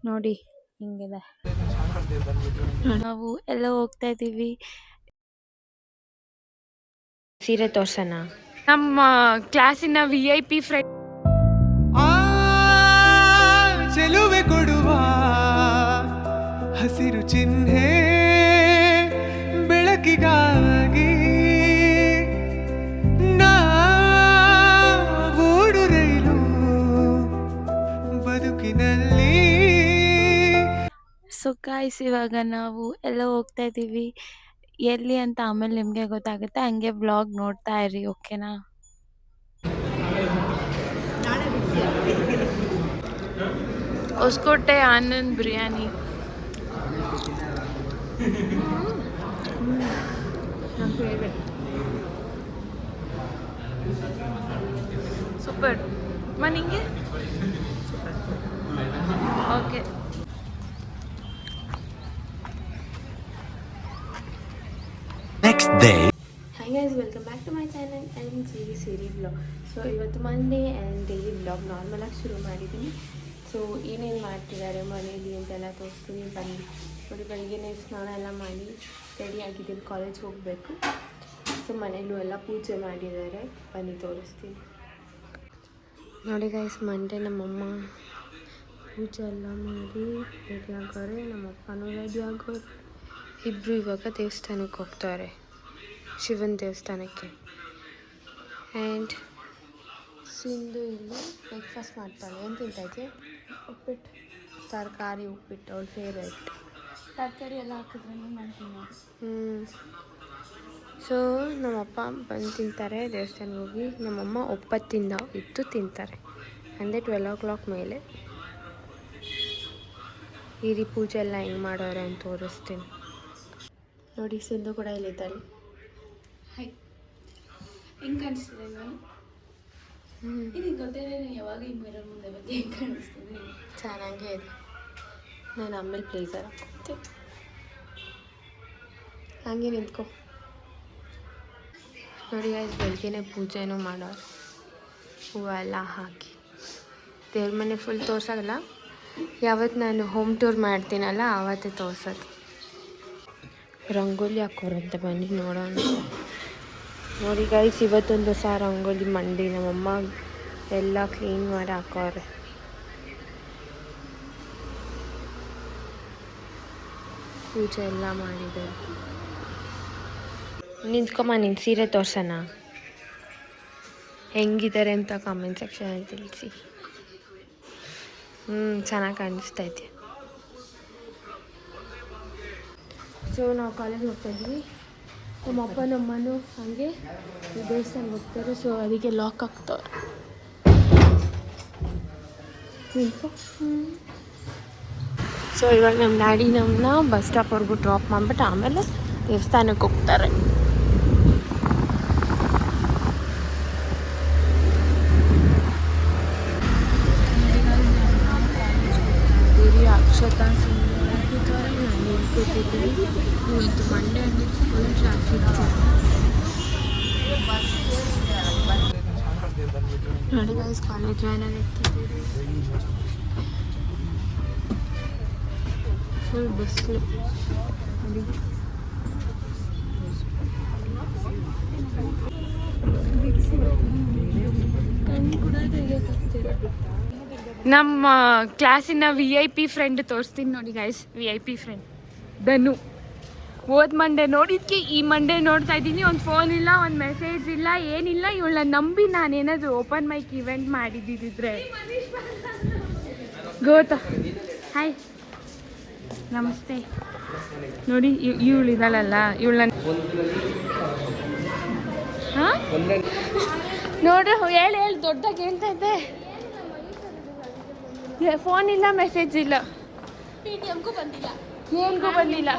ನೋಡಿ ಹಿಂಗಿದೆ. ನಾವು ಎಲ್ಲ ಹೋಗ್ತಾ ಇದ್ದೀವಿ. ಸೀರೆ ತೋರ್ಸೋಣ. ನಮ್ಮ ಕ್ಲಾಸಿನ VIP ಫ್ರೆಂಡ್ ಚೆಲುವೆ ಕೊಡುವ ಹಸಿರು ಚಿಹ್ನೆ ಬೆಳಕಿಗಾಗಿ ನಾವೋಡು ರೈಲು ಬದುಕಿನಲ್ಲಿ. ಸೊ ಗಾಯ್ಸ್, ಇವಾಗ ನಾವು ಎಲ್ಲ ಹೋಗ್ತಾ ಇದ್ದೀವಿ. ಎಲ್ಲಿ ಅಂತ ಆಮೇಲೆ ನಿಮಗೆ ಗೊತ್ತಾಗುತ್ತೆ. ಹಂಗೆ ವ್ಲಾಗ್ ನೋಡ್ತಾ ಇರಿ, ಓಕೆನಾ? ಹೊಸಕೋಟೆ ಆನಂದ್ ಬಿರಿಯಾನಿ. ನನ್ನ ಫೇವ್ರೆಟ್. ಸೂಪರ್. ನಿಂಗೆ okay. Next day. Hi guys, welcome back to my channel MG Siri vlog. So ಇವತ್ತು ಮಂಡೇ ಆ್ಯಂಡ್ ಡೈಲಿ ವ್ಲಾಗ್ ನಾರ್ಮಲಾಗಿ ಶುರು ಮಾಡಿದ್ದೀನಿ. ಸೊ ಏನೇನು ಮಾಡ್ತಿದ್ದಾರೆ ಮನೇಲಿ ಅಂತೆಲ್ಲ ತೋರಿಸ್ತೀನಿ ಬನ್ನಿ. ನೋಡಿ, ಬೆಳಗ್ಗೆನೇ ಸ್ನಾನ ಎಲ್ಲ ಮಾಡಿ ರೆಡಿ ಆಗಿದ್ದೀನಿ, ಕಾಲೇಜ್ಗೆ ಹೋಗಬೇಕು. ಸೊ ಮನೇಲೂ ಎಲ್ಲ ಪೂಜೆ ಮಾಡಿದ್ದಾರೆ, ಬನ್ನಿ ತೋರಿಸ್ತೀನಿ. ನೋಡಿ ಗೈಸ್, ಮಂಡೇ ನಮ್ಮಮ್ಮ ಪೂಜೆ ಎಲ್ಲ ಮಾಡಿ ರೆಡಿ ಆಗೋರೆ, ನಮ್ಮಪ್ಪನೂ ರೆಡಿ ಆಗೋರು. ಇಬ್ಬರು ಇವಾಗ ದೇವಸ್ಥಾನಕ್ಕೆ ಹೋಗ್ತಾರೆ, ಶಿವನ ದೇವಸ್ಥಾನಕ್ಕೆ. ಆ್ಯಂಡ್ ಸಿಂಧು ಇಲ್ಲಿ ಬ್ರೇಕ್ಫಾಸ್ಟ್ ಮಾಡ್ತಾಳೆ. ಏನು ತಿಂತಾಯಿದ್ದೆ? ಉಪ್ಪಿಟ್ಟು, ತರಕಾರಿ ಉಪ್ಪಿಟ್ಟು, ಅವಳ ಫೇವ್ರೇಟ್. ತರಕಾರಿ ಎಲ್ಲ ಹಾಕಿದ್ರೆ ಮಾಡ್ತೀನಿ. ಸೊ ನಮ್ಮಪ್ಪ ಬಂದು ತಿಂತಾರೆ ದೇವಸ್ಥಾನಕ್ಕೆ ಹೋಗಿ. ನಮ್ಮಮ್ಮ ಒಪ್ಪತ್ತಿಂದ ಇದ್ದು ತಿಂತಾರೆ, ಅಂದರೆ 12 o'clock ಮೇಲೆ. ಈ ರೀತಿ ಪೂಜೆ ಎಲ್ಲ ಹೆಂಗೆ ಮಾಡೋರೆ ಅಂತ ತೋರಿಸ್ತೀನಿ. ನೋಡಿ, ಸಿಂಧು ಕೂಡ ಇಲ್ಲಿದ್ದಾಳೆ. ಹಾಯ್, ಹೆಂಗೆ ಕಾಣಿಸ್ತಿದೆ ನಾನು? ಇದು ಗೊತ್ತೇನೆ, ಯಾವಾಗ ಈ ಮಿರರ್ ಮುಂದೆ ಬಂದು ಹೆಂಗೆ ಕಾಣಿಸ್ತಿದೆ? ಚೆನ್ನಾಗೇ ಇದೆ. ನಾನು ಆಮೇಲೆ ಪ್ಲೇಸರ್ ಹಾಕ್ತೆ, ಹಾಗೆ ನಿಂತ್ಕೊ. ನೋಡಿ ಗೈಸ್, ಬೆಳಗ್ಗೆನೇ ಪೂಜೆನೂ ಮಾಡೋರು, ಹೂವೆಲ್ಲ ಹಾಕಿ. ದೇವ್ರ ಮನೆ ಫುಲ್ ತೋರ್ಸೋಲ್ಲ, ಯಾವತ್ತು ನಾನು ಹೋಮ್ ಟೂರ್ ಮಾಡ್ತೀನಲ್ಲ ಆವತ್ತೇ ತೋರ್ಸೋದು. ರಂಗೋಲಿ ಹಾಕೋರಂತೆ, ಬನ್ನಿ ನೋಡೋಣ. ನೋಡಿ ಗೈಸ್, ಇವತ್ತೊಂದು ಹೊಸ ರಂಗೋಲಿ ಮಂಡಿ ನಮ್ಮಮ್ಮ ಎಲ್ಲ ಕ್ಲೀನ್ ಮಾಡಿ ಹಾಕೋರೆ. ಪೂಜೆ ಎಲ್ಲ ಮಾಡಿದ್ದಾರೆ. ನಿಂತ್ಕೊಮ್ಮ, ನಿನ್ನ ಸೀರೆ ತೋರ್ಸೋಣ ಹೆಂಗಿದ್ದಾರೆ ಅಂತ ಕಾಮೆಂಟ್ ಸೆಕ್ಷನಲ್ಲಿ ತಿಳಿಸಿ. ಚೆನ್ನಾಗಿ ಕಾಣಿಸ್ತಾ ಇದೆ. ಸೊ ನಾವು ಕಾಲೇಜ್ ಹೋಗ್ತಾ ಇದ್ವಿ. ನಮ್ಮ ಅಪ್ಪ ನಮ್ಮನು ಹಾಗೆ ದೇವಸ್ಥಾನಕ್ಕೆ ಹೋಗ್ತಾರೆ. ಸೊ ಅದಕ್ಕೆ ಲಾಕ್ ಆಗ್ತವ್ರೆ. ಸೊ ಇವಾಗ ನಮ್ಮ ಡ್ಯಾಡಿ ನಮ್ಮನ್ನ ಬಸ್ ಸ್ಟಾಪ್ವರೆಗೂ ಡ್ರಾಪ್ ಮಾಡಿಬಿಟ್ಟು ಆಮೇಲೆ ದೇವಸ್ಥಾನಕ್ಕೆ ಹೋಗ್ತಾರೆ. ಅಕ್ಷತಾ ಹಾಕಿದ್ದಾರೆ, ನಾನು ನಿಂತ್ಕೊತಿದ್ದೀನಿ. ಇವತ್ತು ಮಂಡೇ ಆಗಿದ್ದು ಫುಲ್ ಟ್ರಾಫಿಕ್ ಜಾಮ್. ನೋಡಿ ಗೈಸ್, ಕಾಲೇಜ್ ವ್ಯಾನಲ್ಲಿ ಎತ್ತಿದ್ದೀವಿ. ಫುಲ್ ಬಿಸಿಲು ನೋಡಿ. ನಮ್ಮ ಕ್ಲಾಸಿನ VIP ಫ್ರೆಂಡ್ ತೋರಿಸ್ತೀನಿ ನೋಡಿ ಗೈಸ್. VIP ಫ್ರೆಂಡ್ ಧನು. ಹೋದ ಮಂಡೇ ನೋಡಿದ್ಕೆ ಈ ಮಂಡೇ ನೋಡ್ತಾ ಇದ್ದೀನಿ. ಒಂದು ಫೋನ್ ಇಲ್ಲ, ಒಂದು ಮೆಸೇಜ್ ಇಲ್ಲ, ಏನಿಲ್ಲ. ಇವಳನ್ನ ನಂಬಿ ನಾನೇನಾದರೂ ಓಪನ್ ಮೈಕ್ ಇವೆಂಟ್ ಮಾಡಿದ್ದಿದ್ರೆ ಗೊತ್ತಾ. ಹಾಯ್, ನಮಸ್ತೆ. ನೋಡಿ ಇವಳು ಇದ್ದಾಳಲ್ಲ, ಇವಳನ್ನ ಹಾಂ ನೋಡ್ರಿ, ಹೇಳಿ ದೊಡ್ಡದಾಗಿ ಹೇಳ್ತಾ ಇದ್ದೆ. ಫೋನ್ ಇಲ್ಲ, ಮೆಸೇಜ್ ಇಲ್ಲ, PTMಗೂ ಬಂದಿಲ್ಲ, ಏನ್ಗೂ ಬಂದಿಲ್ಲ.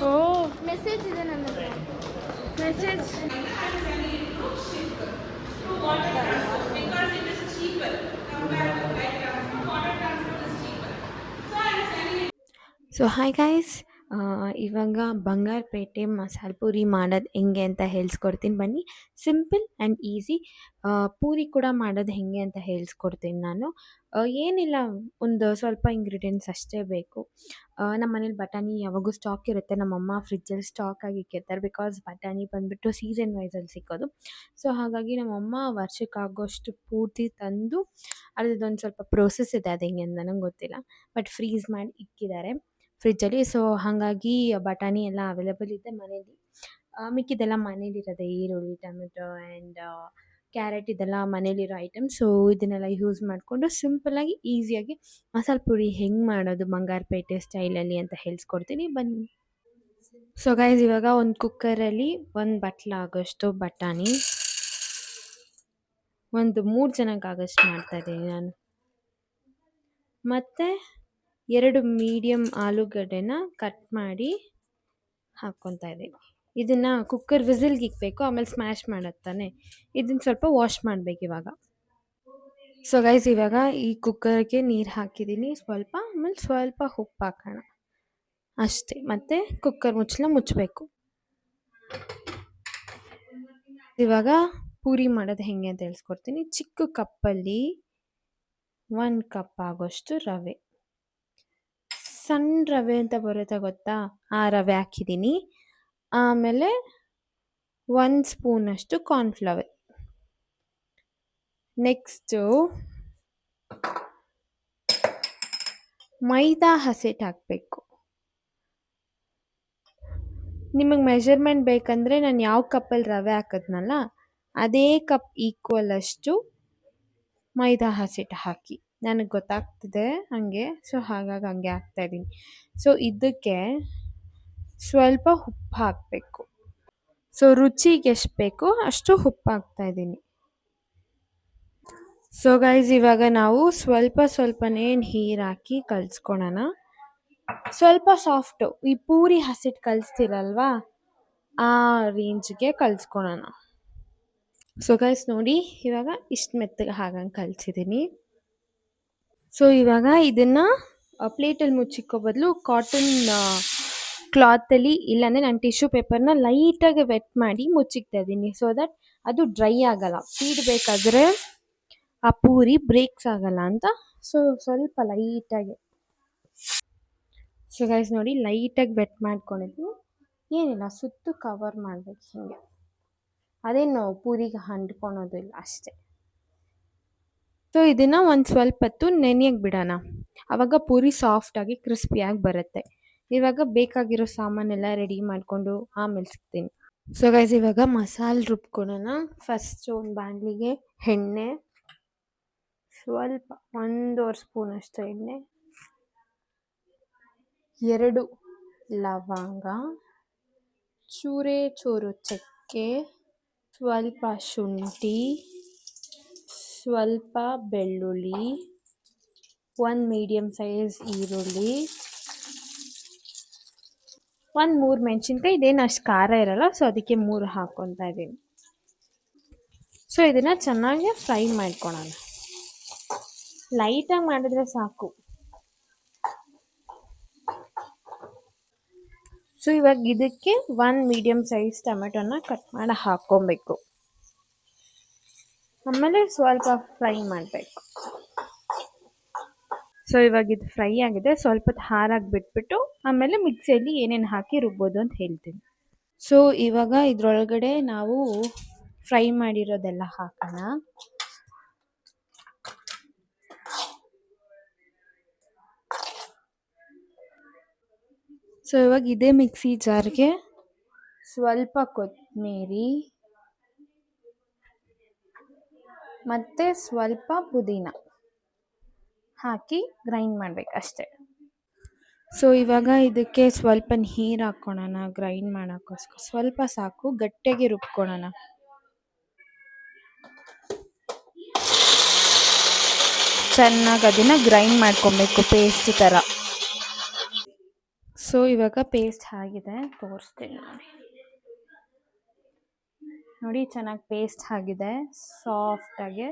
ಓ ಮೆಸೇಜ್ ಇದೆ ನನ್ನ ಮೆಸೇಜ್. ಸೊ ಹಾಯ್ ಗೈಸ್, ಇವಾಗ ಬಂಗಾರಪೇಟೆ ಮಸಾಲೆ ಪೂರಿ ಮಾಡೋದು ಹೆಂಗೆ ಅಂತ ಹೇಳಿಸ್ಕೊಡ್ತೀನಿ ಬನ್ನಿ. Simple and easy. ಪೂರಿ ಕೂಡ ಮಾಡೋದು ಹೆಂಗೆ ಅಂತ ಹೇಳಿಸ್ಕೊಡ್ತೀನಿ ನಾನು. ಏನಿಲ್ಲ, ಒಂದು ಸ್ವಲ್ಪ ಇಂಗ್ರೀಡಿಯೆಂಟ್ಸ್ ಅಷ್ಟೇ ಬೇಕು. ನಮ್ಮ ಮನೇಲಿ ಬಟಾಣಿ ಯಾವಾಗೂ ಸ್ಟಾಕ್ ಇರುತ್ತೆ. ನಮ್ಮಮ್ಮ ಫ್ರಿಜ್ಜಲ್ಲಿ ಸ್ಟಾಕ್ ಆಗಿ ಇಕ್ಕಿರ್ತಾರೆ. ಬಿಕಾಸ್ ಬಟಾಣಿ ಬಂದುಬಿಟ್ಟು ಸೀಸನ್ ವೈಸಲ್ಲಿ ಸಿಕ್ಕೋದು. ಸೊ ಹಾಗಾಗಿ ನಮ್ಮಮ್ಮ ವರ್ಷಕ್ಕಾಗೋಷ್ಟು ಪೂರ್ತಿ ತಂದು, ಅದ್ರದ್ದೊಂದು ಸ್ವಲ್ಪ ಪ್ರೋಸೆಸ್ ಇದೆ, ಅದು ಹೆಂಗೆ ಅಂತ ನನಗೆ ಗೊತ್ತಿಲ್ಲ. ಬಟ್ ಫ್ರೀಸ್ ಮಾಡಿ ಇಕ್ಕಿದ್ದಾರೆ ಫ್ರಿಜ್ಜಲ್ಲಿ. ಸೊ ಹಾಗಾಗಿ ಬಟಾಣಿ ಎಲ್ಲ ಅವೈಲೇಬಲ್ ಇದೆ ಮನೇಲಿ. ಮಿಕ್ಕಿದ್ದೆಲ್ಲ ಮನೇಲಿರೋದೆ, ಈರುಳ್ಳಿ, ಟೊಮೆಟೊ ಆ್ಯಂಡ್ ಕ್ಯಾರೆಟ್, ಇದೆಲ್ಲ ಮನೇಲಿರೋ ಐಟಮ್. ಸೊ ಇದನ್ನೆಲ್ಲ ಯೂಸ್ ಮಾಡಿಕೊಂಡು ಸಿಂಪಲ್ಲಾಗಿ ಈಸಿಯಾಗಿ ಮಸಾಲೆ ಪುರಿ ಹೆಂಗೆ ಮಾಡೋದು ಬಂಗಾರಪೇಟೆ ಸ್ಟೈಲಲ್ಲಿ ಅಂತ ಹೇಳಿಸ್ಕೊಡ್ತೀನಿ ಬನ್ನಿ. ಸೊ ಗೈಸ್, ಇವಾಗ ಒಂದು ಕುಕ್ಕರಲ್ಲಿ ಒಂದು ಬಟ್ಲಾಗೋಷ್ಟು ಬಟಾಣಿ, ಒಂದು 3 ಜನಕ್ಕಾಗೋಷ್ಟು ಮಾಡ್ತಾಯಿದ್ದೀನಿ ನಾನು. ಮತ್ತು 2 ಮೀಡಿಯಮ್ ಆಲೂಗಡ್ಡೆನ ಕಟ್ ಮಾಡಿ ಹಾಕ್ಕೊತಾ ಇದ್ದೀನಿ. ಇದನ್ನು ಕುಕ್ಕರ್ ವಿಸಿಲ್ಗೆ ಇಕ್ಬೇಕು, ಆಮೇಲೆ ಸ್ಮ್ಯಾಶ್ ಮಾಡೋದು ತಾನೆ. ಇದನ್ನು ಸ್ವಲ್ಪ ವಾಶ್ ಮಾಡಬೇಕು ಇವಾಗ. ಸೊ ಗೈಸ್, ಇವಾಗ ಈ ಕುಕ್ಕರ್ಗೆ ನೀರು ಹಾಕಿದ್ದೀನಿ ಸ್ವಲ್ಪ, ಆಮೇಲೆ ಸ್ವಲ್ಪ ಉಪ್ಪು ಹಾಕೋಣ ಅಷ್ಟೇ. ಮತ್ತು ಕುಕ್ಕರ್ ಮುಚ್ಚಳ ಮುಚ್ಚಬೇಕು. ಇವಾಗ ಪೂರಿ ಮಾಡೋದು ಹೆಂಗೆ ಅಂತ ಹೇಳಿಸ್ಕೊಡ್ತೀನಿ. ಚಿಕ್ಕ ಕಪ್ಪಲ್ಲಿ 1 ಕಪ್ ಆಗೋಷ್ಟು ರವೆ, ಸಣ್ಣ ರವೆ ಅಂತ ಬರುತ್ತೆ ಗೊತ್ತಾ, ಆ ರವೆ ಹಾಕಿದ್ದೀನಿ. ಆಮೇಲೆ 1 ಸ್ಪೂನಷ್ಟು ಕಾರ್ನ್ಫ್ಲವರ್. ನೆಕ್ಸ್ಟು ಮೈದಾ ಹಸಿಟ್ಟು ಹಾಕಬೇಕು. ನಿಮಗೆ ಮೆಷರ್ಮೆಂಟ್ ಬೇಕಂದರೆ ನಾನು ಯಾವ ಕಪ್ಪಲ್ಲಿ ರವೆ ಹಾಕಿದ್ನಲ್ಲ ಅದೇ ಕಪ್ ಈಕ್ವಲ್ ಅಷ್ಟು ಮೈದಾ ಹಸಿಟ್ಟು ಹಾಕಿ. ನನಗೆ ಗೊತ್ತಾಗ್ತಿದೆ ಹಾಗೆ, ಸೊ ಹಾಗಾಗಿ ಹಂಗೆ ಹಾಕ್ತಾಯಿದ್ದೀನಿ. ಸೊ ಇದಕ್ಕೆ ಸ್ವಲ್ಪ ಉಪ್ಪು ಹಾಕಬೇಕು. ಸೊ ರುಚಿಗೆ ಎಷ್ಟು ಬೇಕೋ ಅಷ್ಟು ಉಪ್ಪು ಹಾಕ್ತಾಯಿದ್ದೀನಿ. ಸೊ ಗೈಸ್, ಇವಾಗ ನಾವು ಸ್ವಲ್ಪನೇ ನೀರು ಹಾಕಿ ಕಲಿಸ್ಕೊಳೋಣ. ಸ್ವಲ್ಪ ಸಾಫ್ಟು, ಈ ಪೂರಿ ಹಸಿಟ್ಟು ಕಲಿಸ್ತೀರಲ್ವಾ ಆ ರೇಂಜ್ಗೆ ಕಲಿಸ್ಕೊಳೋಣ. ಸೊ ಗೈಸ್ ನೋಡಿ, ಇವಾಗ ಇಷ್ಟು ಮೆತ್ತಗೆ ಹಾಗಂಗೆ ಕಲಿಸಿದ್ದೀನಿ. ಸೊ ಇವಾಗ ಇದನ್ನು ಪ್ಲೇಟಲ್ಲಿ ಮುಚ್ಚಿಕ್ಕೋ ಬದಲು ಕಾಟನ್ ಕ್ಲಾತಲ್ಲಿ, ಇಲ್ಲಾಂದರೆ ನಾನು ಟಿಶ್ಯೂ ಪೇಪರ್ನ ಲೈಟಾಗಿ ವೆಟ್ ಮಾಡಿ ಮುಚ್ಚಿಕ್ತಾ ಇದ್ದೀನಿ. ಸೊ ದಟ್ ಅದು ಡ್ರೈ ಆಗೋಲ್ಲ, ತೀಡಬೇಕಾದ್ರೆ ಆ ಪೂರಿ ಬ್ರೇಕ್ಸ್ ಆಗೋಲ್ಲ ಅಂತ. ಸೊ ಸ್ವಲ್ಪ ಲೈಟಾಗಿ. ಸೊ ಗೈಸ್ ನೋಡಿ, ಲೈಟಾಗಿ ವೆಟ್ ಮಾಡ್ಕೊಂಡಿದ್ವಿ. ಏನಿಲ್ಲ, ಸುತ್ತು ಕವರ್ ಮಾಡಬೇಕು ಹೀಗೆ. ಅದೇನು ಪೂರಿಗೆ ಅಂಟ್ಕೊಳೋದಿಲ್ಲ ಅಷ್ಟೇ. ಸೊ ಇದನ್ನು ಒಂದು ಸ್ವಲ್ಪ ಹೊತ್ತು ನೆನೆಯಕ್ಕೆ ಬಿಡೋಣ, ಆವಾಗ ಪೂರಿ ಸಾಫ್ಟಾಗಿ ಕ್ರಿಸ್ಪಿಯಾಗಿ ಬರುತ್ತೆ. ಇವಾಗ ಬೇಕಾಗಿರೋ ಸಾಮಾನೆಲ್ಲ ರೆಡಿ ಮಾಡಿಕೊಂಡು ಆಮೇಲೆ ಸಿಗ್ತೀನಿ. ಸೊ ಗೈಸ್, ಇವಾಗ ಮಸಾಲೆ ರುಬ್ಕೊಳ್ಳೋಣ. ಫಸ್ಟ್ ಒಂದು ಬಾಣಲಿಗೆ ಎಣ್ಣೆ, ಸ್ವಲ್ಪ 1.5 ಸ್ಪೂನಷ್ಟು ಎಣ್ಣೆ, 2 ಲವಂಗ, ಚೂರು ಚಕ್ಕೆ, ಸ್ವಲ್ಪ ಶುಂಠಿ, ಸ್ವಲ್ಪ ಬೆಳ್ಳುಳ್ಳಿ, 1 ಮೀಡಿಯಮ್ ಸೈಜ್ ಈರುಳ್ಳಿ, 1 3 ಮೆಣಸಿನ್ಕಾಯಿ. ಇದೇನು ಅಷ್ಟು ಖಾರ ಇರಲ್ಲ, ಸೊ ಅದಕ್ಕೆ 3 ಹಾಕ್ಕೊತಾ ಇದ್ದೀನಿ. ಸೊ ಇದನ್ನು ಚೆನ್ನಾಗಿ ಫ್ರೈ ಮಾಡ್ಕೊಳ್ಳೋಣ. ಲೈಟಾಗಿ ಮಾಡಿದ್ರೆ ಸಾಕು. ಸೊ ಇವಾಗ ಇದಕ್ಕೆ 1 ಮೀಡಿಯಮ್ ಸೈಜ್ ಟೊಮೆಟೊನ ಕಟ್ ಮಾಡಿ ಹಾಕ್ಕೊಬೇಕು. ಆಮೇಲೆ ಸ್ವಲ್ಪ ಫ್ರೈ ಮಾಡಬೇಕು. ಸೊ ಇವಾಗ ಇದು ಫ್ರೈ ಆಗಿದೆ, ಸ್ವಲ್ಪ ಹೊತ್ತು ಹಾರಾಗಿ ಬಿಟ್ಬಿಟ್ಟು ಆಮೇಲೆ ಮಿಕ್ಸಿಯಲ್ಲಿ ಏನೇನು ಹಾಕಿ ರುಬ್ಬೋದು ಅಂತ ಹೇಳ್ತೀನಿ. ಸೊ ಇವಾಗ ಇದರೊಳಗಡೆ ನಾವು ಫ್ರೈ ಮಾಡಿರೋದೆಲ್ಲ ಹಾಕೋಣ. ಸೊ ಇವಾಗ ಇದೇ ಮಿಕ್ಸಿ ಜಾರ್ಗೆ ಸ್ವಲ್ಪ ಕೊತ್ತಂಬರಿ ಮತ್ತು ಸ್ವಲ್ಪ ಪುದೀನ ಹಾಕಿ ಗ್ರೈಂಡ್ ಮಾಡಬೇಕು ಅಷ್ಟೇ. ಸೊ ಇವಾಗ ಇದಕ್ಕೆ ಸ್ವಲ್ಪ ನೀರು ಹಾಕ್ಕೊಳ್ಳೋಣ ಗ್ರೈಂಡ್ ಮಾಡೋಕ್ಕೋಸ್ಕರ. ಸ್ವಲ್ಪ ಸಾಕು, ಗಟ್ಟಿಯಾಗಿ ರುಬ್ಕೊಳ್ಳೋಣ. ಚೆನ್ನಾಗಿ ಅದನ್ನು ಗ್ರೈಂಡ್ ಮಾಡ್ಕೊಬೇಕು ಪೇಸ್ಟ್ ಥರ. ಸೊ ಇವಾಗ ಪೇಸ್ಟ್ ಆಗಿದೆ, ತೋರಿಸ್ತೀನಿ ನೋಡಿ. ಚೆನ್ನಾಗಿ ಪೇಸ್ಟ್ ಆಗಿದೆ ಸಾಫ್ಟಾಗಿ.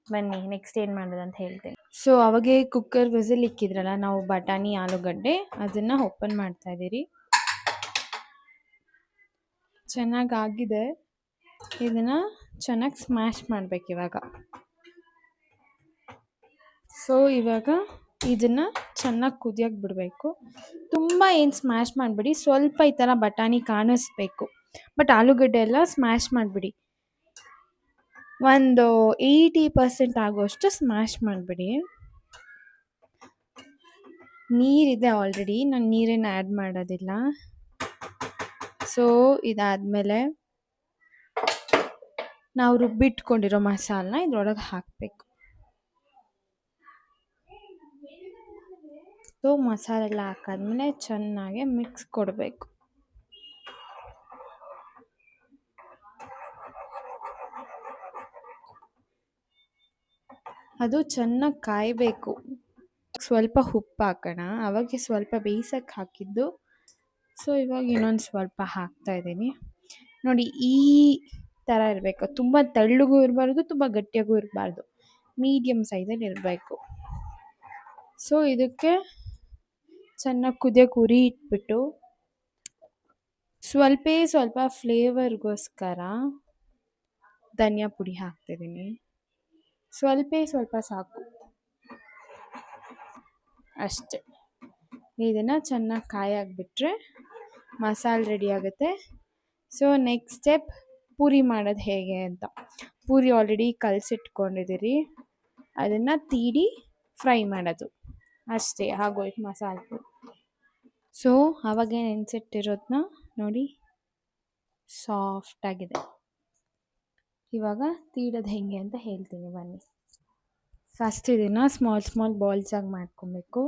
ಬನ್ನಿ ನೆಕ್ಸ್ಟ್ ಏನು ಮಾಡೋದು ಅಂತ ಹೇಳ್ತೀನಿ. ಸೊ ಅವಾಗೆ ಕುಕ್ಕರ್ ವಿಸಿಲ್ ಇಕ್ಕಿದ್ರಲ್ಲ ನಾವು ಬಟಾಣಿ ಆಲೂಗಡ್ಡೆ ಅದನ್ನು ಓಪನ್ ಮಾಡ್ತಾ ಇದ್ದೀರಿ. ಚೆನ್ನಾಗಾಗಿದೆ. ಇದನ್ನು ಚೆನ್ನಾಗಿ ಸ್ಮ್ಯಾಶ್ ಮಾಡಬೇಕು ಇವಾಗ. ಸೊ ಇವಾಗ ಇದನ್ನು ಚೆನ್ನಾಗಿ ಕುದಿಯೋಕ್ಕೆ ಬಿಡಬೇಕು. ತುಂಬ ಏನು ಸ್ಮ್ಯಾಶ್ ಮಾಡಿಬಿಡಿ, ಸ್ವಲ್ಪ ಈ ಥರ ಬಟಾಣಿ ಕಾಣಿಸ್ಬೇಕು. ಬಟ್ ಆಲೂಗಡ್ಡೆ ಎಲ್ಲ ಸ್ಮ್ಯಾಶ್ ಮಾಡಿಬಿಡಿ. ಒಂದು 80% ಆಗುವಷ್ಟು ಸ್ಮ್ಯಾಶ್ ಮಾಡಿಬಿಡಿ. ನೀರಿದೆ ಆಲ್ರೆಡಿ, ನಾನು ನೀರೇನು ಆ್ಯಡ್ ಮಾಡೋದಿಲ್ಲ. ಸೊ ಇದಾದಮೇಲೆ ನಾವು ರುಬ್ಬಿಟ್ಕೊಂಡಿರೋ ಮಸಾಲನ ಇದ್ರೊಳಗೆ ಹಾಕಬೇಕು. ಸೊ ಮಸಾಲೆ ಎಲ್ಲ ಹಾಕಾದ್ಮೇಲೆ ಚೆನ್ನಾಗಿ ಮಿಕ್ಸ್ ಕೊಡಬೇಕು. ಅದು ಚೆನ್ನಾಗಿ ಕಾಯಬೇಕು. ಸ್ವಲ್ಪ ಉಪ್ಪು ಹಾಕೋಣ, ಅವಾಗೆ ಸ್ವಲ್ಪ ಬೇಯಿಸೋಕ್ಕೆ ಹಾಕಿದ್ದು. ಸೊ ಇವಾಗ ಇನ್ನೊಂದು ಸ್ವಲ್ಪ ಹಾಕ್ತಾ ಇದ್ದೀನಿ. ನೋಡಿ ಈ ಥರ ಇರಬೇಕು. ತುಂಬ ತೆಳ್ಳಗೂ ಇರಬಾರ್ದು, ತುಂಬ ಗಟ್ಟಿಯಾಗೂ ಇರಬಾರ್ದು, ಮೀಡಿಯಮ್ ಸೈಜಲ್ಲಿ ಇರಬೇಕು. ಸೊ ಇದಕ್ಕೆ ಚೆನ್ನಾಗಿ ಕುದಿಯೋಕ್ಕೆ ಉರಿ ಇಟ್ಬಿಟ್ಟು ಸ್ವಲ್ಪ ಫ್ಲೇವರ್ಗೋಸ್ಕರ ಧನಿಯಾ ಪುಡಿ ಹಾಕ್ತಿದ್ದೀನಿ. ಸ್ವಲ್ಪ ಸಾಕು, ಅಷ್ಟೆ. ಇದನ್ನು ಚೆನ್ನಾಗಿ ಕಾಯಾಕ್ಬಿಟ್ರೆ ಮಸಾಲೆ ರೆಡಿ ಆಗುತ್ತೆ. ಸೊ ನೆಕ್ಸ್ಟ್ ಸ್ಟೆಪ್ ಪೂರಿ ಮಾಡೋದು ಹೇಗೆ ಅಂತ. ಪೂರಿ ಆಲ್ರೆಡಿ ಕಲಸಿಟ್ಕೊಂಡಿದ್ದೀರಿ, ಅದನ್ನು ತೀಡಿ ಫ್ರೈ ಮಾಡೋದು ಅಷ್ಟೇ, ಆಗೋಯ್ತು ಮಸಾಲೆ ಪೂರಿ. ಸೊ ಆವಾಗೇ ನೆನೆಸಿಟ್ಟಿರೋದನ್ನ ನೋಡಿ ಸಾಫ್ಟಾಗಿದೆ. ಇವಾಗ ತೀಡೋದು ಹೇಗೆ ಅಂತ ಹೇಳ್ತೀನಿ ಬನ್ನಿ. ಫಸ್ಟ್ ಇದನ್ನು ಸ್ಮಾಲ್ ಬಾಲ್ಸಾಗಿ ಮಾಡ್ಕೊಬೇಕು.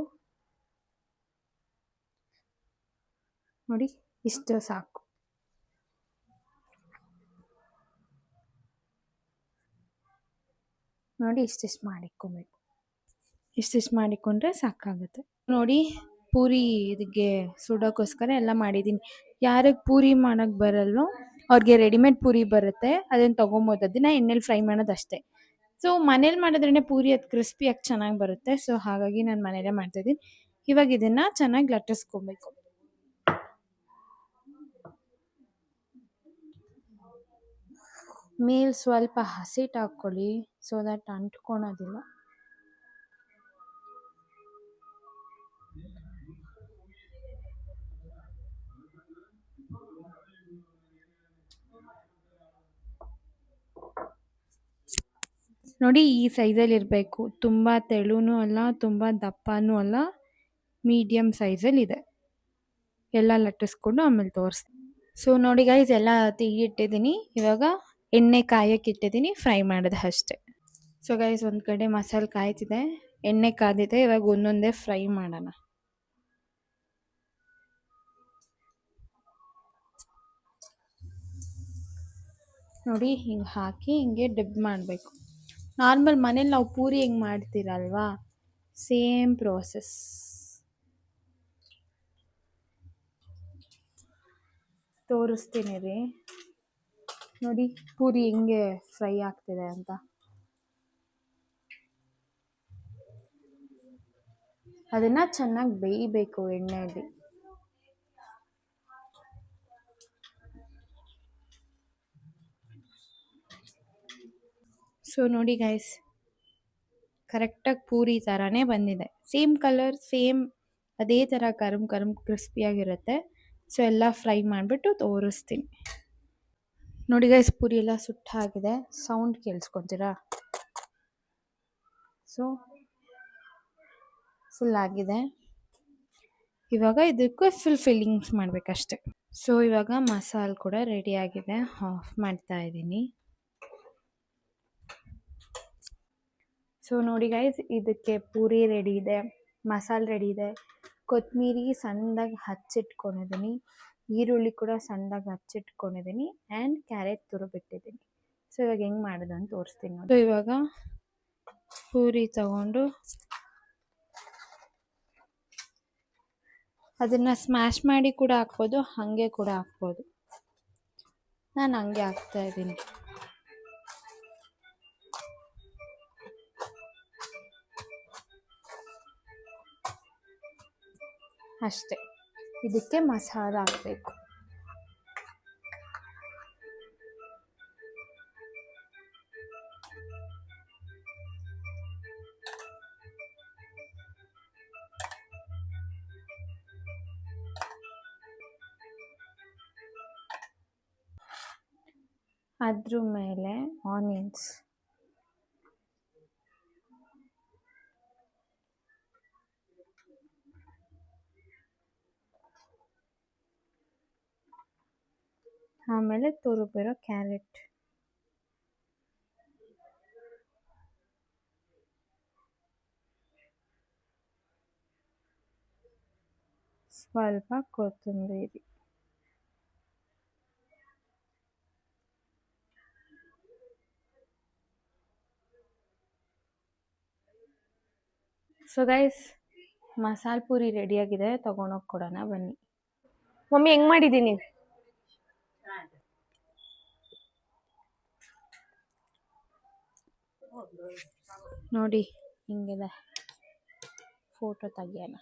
ನೋಡಿ ಇಷ್ಟು ಸಾಕು. ನೋಡಿ ಇಷ್ಟಿಷ್ಟು ಮಾಡಿಕೊಬೇಕು. ಇಷ್ಟಿಷ್ಟು ಮಾಡಿಕೊಂಡ್ರೆ ಸಾಕಾಗುತ್ತೆ. ನೋಡಿ ಪೂರಿ ಇದಕ್ಕೆ ಸುಡೋಕ್ಕೋಸ್ಕರ ಎಲ್ಲ ಮಾಡಿದ್ದೀನಿ. ಯಾರಿಗೆ ಪೂರಿ ಮಾಡೋಕ್ಕೆ ಬರಲ್ವೋ ಅವ್ರಿಗೆ ರೆಡಿಮೇಡ್ ಪೂರಿ ಬರುತ್ತೆ, ಅದನ್ನು ತೊಗೊಬೋದು. ಅದನ್ನು ಎಣ್ಣೆಲಿ ಫ್ರೈ ಮಾಡೋದು ಅಷ್ಟೇ. ಸೊ ಮನೇಲಿ ಮಾಡಿದ್ರೇ ಪೂರಿ ಅದು ಕ್ರಿಸ್ಪಿಯಾಗಿ ಚೆನ್ನಾಗಿ ಬರುತ್ತೆ. ಸೊ ಹಾಗಾಗಿ ನಾನು ಮನೇಲೇ ಮಾಡ್ತಾಯಿದ್ದೀನಿ. ಇವಾಗ ಇದನ್ನು ಚೆನ್ನಾಗಿ ಲಟ್ಟಿಸ್ಕೊಬೇಕು. ಮೇಲೆ ಸ್ವಲ್ಪ ಹಸಿಟ್ಟು ಹಾಕ್ಕೊಳ್ಳಿ, ಸೊ ದಟ್ ಅಂಟ್ಕೊಳೋದಿಲ್ಲ. ನೋಡಿ ಈ ಸೈಜಲ್ಲಿ ಇರಬೇಕು. ತುಂಬ ತೆಳುನೂ ಅಲ್ಲ, ತುಂಬ ದಪ್ಪನೂ ಅಲ್ಲ, ಮೀಡಿಯಮ್ ಸೈಜಲ್ಲಿದೆ. ಎಲ್ಲ ಲಟ್ಟಿಸ್ಕೊಂಡು ಆಮೇಲೆ ತೋರಿಸ್ತೀನಿ. ಸೊ ನೋಡಿ ಗೈಸ್, ಎಲ್ಲ ತೆಗಿಟ್ಟಿದ್ದೀನಿ. ಇವಾಗ ಎಣ್ಣೆ ಕಾಯಕ್ಕೆ ಇಟ್ಟಿದ್ದೀನಿ, ಫ್ರೈ ಮಾಡೋದು ಅಷ್ಟೇ. ಸೊ ಗೈಸ್, ಒಂದು ಕಡೆ ಮಸಾಲೆ ಕಾಯ್ತಿದೆ, ಎಣ್ಣೆ ಕಾದಿದೆ. ಇವಾಗ ಒಂದೊಂದೇ ಫ್ರೈ ಮಾಡೋಣ. ನೋಡಿ ಹಿಂಗೆ ಹಾಕಿ ಹಿಂಗೆ ಡಿಪ್ ಮಾಡಬೇಕು. ನಾರ್ಮಲ್ ಮನೇಲಿ ನಾವು ಪೂರಿ ಹೆಂಗೆ ಮಾಡ್ತೀರಲ್ವಾ, ಸೇಮ್ ಪ್ರೋಸೆಸ್. ತೋರಿಸ್ತೀನಿ ರೀ, ನೋಡಿ ಪೂರಿ ಹೆಂಗೆ ಫ್ರೈ ಆಗ್ತಿದೆ ಅಂತ. ಅದನ್ನು ಚೆನ್ನಾಗಿ ಬೇಯಬೇಕು ಎಣ್ಣೆಯಲ್ಲಿ. ಸೊ ನೋಡಿ ಗೈಸ್, ಕರೆಕ್ಟಾಗಿ ಪೂರಿ ಥರನೇ ಬಂದಿದೆ. ಸೇಮ್ ಕಲರ್, ಸೇಮ್ ಅದೇ ಥರ ಕರಮ್ ಕ್ರಿಸ್ಪಿಯಾಗಿರುತ್ತೆ. ಸೊ ಎಲ್ಲ ಫ್ರೈ ಮಾಡಿಬಿಟ್ಟು ತೋರಿಸ್ತೀನಿ. ನೋಡಿ ಗೈಸ್, ಪೂರಿ ಎಲ್ಲ ಸುಟ್ಟಾಗಿದೆ. ಸೌಂಡ್ ಕೇಳಿಸ್ಕೊತೀರಾ? ಸೊ ಫುಲ್ ಆಗಿದೆ. ಇವಾಗ ಇದಕ್ಕೆ ಫುಲ್ ಫಿಲ್ಲಿಂಗ್ಸ್ ಮಾಡಬೇಕಷ್ಟೆ. ಸೊ ಇವಾಗ ಮಸಾಲೆ ಕೂಡ ರೆಡಿಯಾಗಿದೆ, ಆಫ್ ಮಾಡ್ತಾ ಇದ್ದೀನಿ. ಸೊ ನೋಡಿ ಗೈಸ್, ಇದಕ್ಕೆ ಪೂರಿ ರೆಡಿ ಇದೆ, ಮಸಾಲೆ ರೆಡಿ ಇದೆ, ಕೊತ್ತಂಬರಿ ಸಣ್ಣದಾಗಿ ಹಚ್ಚಿಟ್ಕೊಂಡಿದ್ದೀನಿ, ಈರುಳ್ಳಿ ಕೂಡ ಸಣ್ಣದಾಗಿ ಹಚ್ಚಿಟ್ಕೊಂಡಿದ್ದೀನಿ, ಆ್ಯಂಡ್ ಕ್ಯಾರೆಟ್ ತುರಿಬಿಟ್ಟಿದ್ದೀನಿ. ಸೊ ಇವಾಗ ಹೆಂಗೆ ಮಾಡೋದು ಅಂತ ತೋರಿಸ್ತೀನಿ ನೋಡಿ. ಸೊ ಇವಾಗ ಪೂರಿ ತಗೊಂಡು ಅದನ್ನು ಸ್ಮ್ಯಾಶ್ ಮಾಡಿ ಕೂಡ ಹಾಕ್ಬೋದು, ಹಾಗೆ ಕೂಡ ಹಾಕ್ಬೋದು. ನಾನು ಹಂಗೆ ಹಾಕ್ತಾಯಿದ್ದೀನಿ. ಅಷ್ಟೇ. ಇದಕ್ಕೆ ಮಸಾಲ ಹಾಕಬೇಕು. ಅದ್ರ ಮೇಲೆ ಆನಿಯನ್ಸ್, ಆಮೇಲೆ ತುರಿದಿರೋ ಕ್ಯಾರೆಟ್, ಸ್ವಲ್ಪ ಕೊತ್ತಂಬರಿ, ಸೊ ಗೈಸ್ ಮಸಾಲೆ ಪೂರಿ ರೆಡಿಯಾಗಿದೆ, ತೊಗೊಂಡೋಗಿ ಕೊಡೋಣ ಬನ್ನಿ. ಮಮ್ಮಿ ಹೆಂಗೆ ಮಾಡಿದ್ದೀನಿ ನೋಡಿ, ಹಿಂಗಿದೆ. ಫೋಟೋ ತೆಗಿಯೋಣ.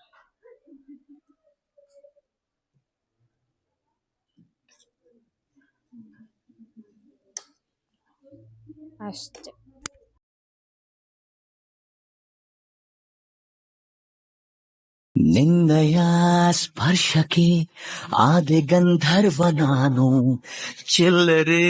ಅಷ್ಟೇ. ನಿನ್ನಯ ಸ್ಪರ್ಶಕ್ಕೆ ಆದೆ ಗಂಧರ್ವ ನಾನು ಚಿಲ್ಲರೆ